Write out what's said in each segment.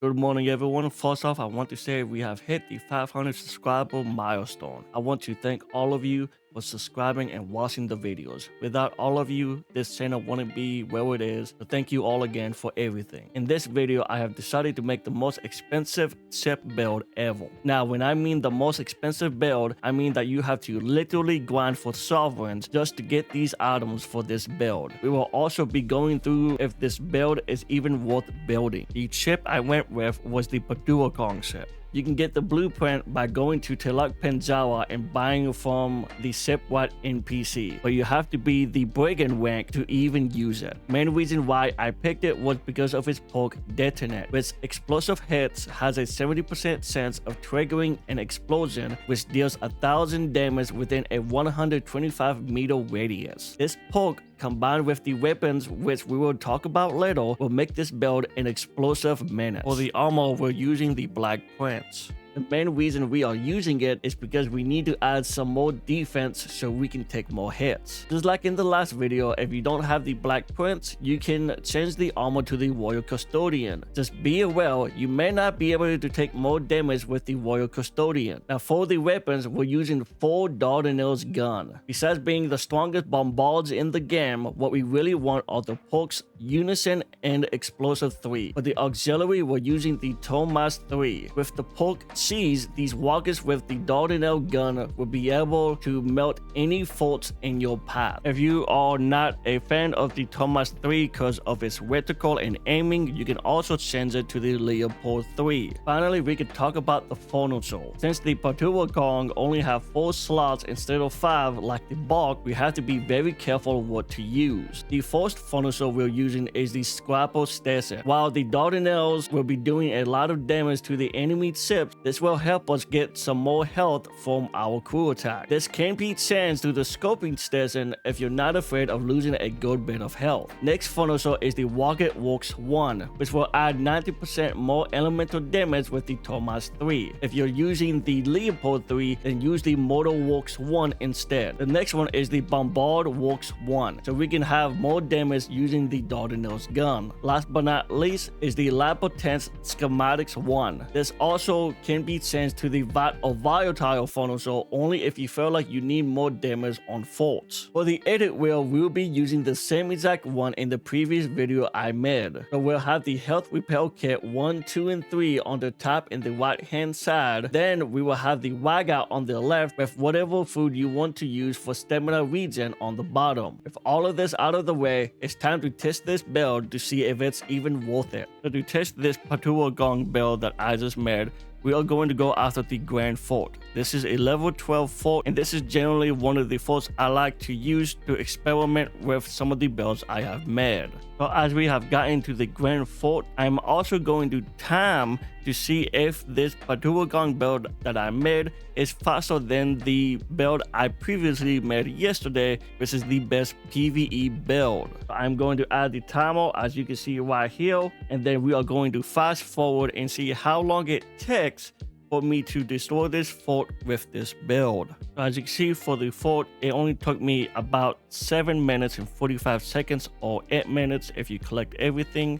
Good morning, everyone. First off, I want to say we have hit the 500 subscriber milestone. I want to thank all of you for subscribing and watching the videos. Without all of you, this channel wouldn't be where it is. So thank you all again for everything. In this video, I have decided to make the most expensive ship build ever. Now, when I mean the most expensive build, I mean that you have to literally grind for sovereigns just to get these items for this build. We will also be going through if this build is even worth building. The ship I went with was the PADEWAKANG ship. You can get the blueprint by going to Telak Penjawa and buying from the shipwide NPC, but you have to be the brigand rank to even use it. Main reason why I picked it was because of its perk Detonate, which explosive hits has a 70% chance of triggering an explosion which deals 1000 damage within a 125-meter radius. This perk combined with the weapons, which we will talk about later, will make this build an explosive menace. For the armor, we're using the Black Prince. The main reason we are using it is because we need to add some more defense so we can take more hits. Just like in the last video, if you don't have the Black Prince, you can change the armor to the Royal Custodian. Just be aware, you may not be able to take more damage with the Royal Custodian. Now for the weapons, we're using 4 Dardanelles gun. Besides being the strongest bombards in the game, what we really want are the perks Unison and Explosive 3. For the auxiliary, we're using the Thomas 3. With the perk Seize, these walkers with the Dardanelle gun will be able to melt any forts in your path. If you are not a fan of the Thomas 3 because of its reticle and aiming, you can also change it to the Leopold 3. Finally, we can talk about the furniture. Since the PADEWAKANG only have 4 slots instead of 5 like the Bark, we have to be very careful what to use. The first furniture we're using is the Scrapple Station. While the Dardanelles will be doing a lot of damage to the enemy ships, this will help us get some more health from our crew attack. This can be changed to the Scoping Station if you're not afraid of losing a good bit of health. Next furniture is the Rocket Works 1, which will add 90% more elemental damage with the Thomas 3. If you're using the Leopold 3, then use the Mortar Works 1 instead. The next one is the Bombard Works 1, so we can have more damage using the Dardanelles gun. Last but not least is the Lapotence Schematics 1. This also can be changed to the Vat or Volatile furniture only if you feel like you need more damage on forts. For the edit wheel, we'll be using the same exact one in the previous video I made. So we'll have the Health Repel Kit 1, 2, and 3 on the top and the right hand side. Then we will have the Wagout on the left with whatever food you want to use for stamina regen on the bottom. With all of this out of the way, it's time to test this build to see if it's even worth it. So to test this PADEWAKANG build that I just made, we are going to go after the Grand Fort. This is a level 12 fort, and this is generally one of the forts I like to use to experiment with some of the builds I have made. So as we have gotten to the Grand Fort, I'm also going to time to see if this PADEWAKANG build that I made is faster than the build I previously made yesterday, which is the best PvE build. So I'm going to add the timer as you can see right here, and then we are going to fast forward and see how long it takes for me to destroy this fort with this build. So as you can see, for the fort, it only took me about 7 minutes and 45 seconds, or 8 minutes if you collect everything.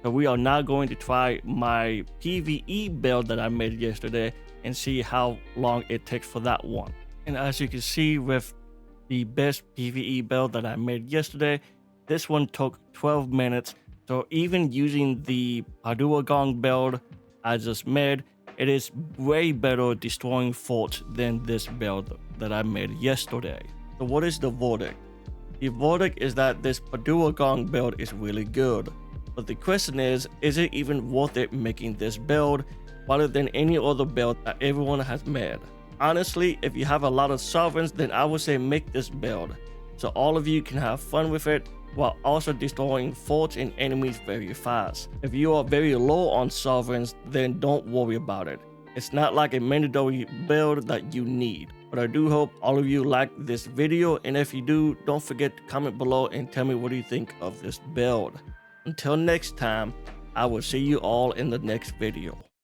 So we are now going to try my PvE build that I made yesterday and see how long it takes for that one. And as you can see, with the best PvE build that I made yesterday, this one took 12 minutes. So even using the PADEWAKANG build I just made, it is way better destroying forts than this build that I made yesterday. So what is the verdict? The verdict is that this PADEWAKANG build is really good. But the question is it even worth it making this build rather than any other build that everyone has made? Honestly, if you have a lot of sovereigns, then I would say make this build, so all of you can have fun with it while also destroying forts and enemies very fast. If you are very low on sovereigns, then don't worry about it. It's not like a mandatory build that you need. But I do hope all of you like this video, and if you do, don't forget to comment below and tell me what you think of this build. Until next time, I will see you all in the next video.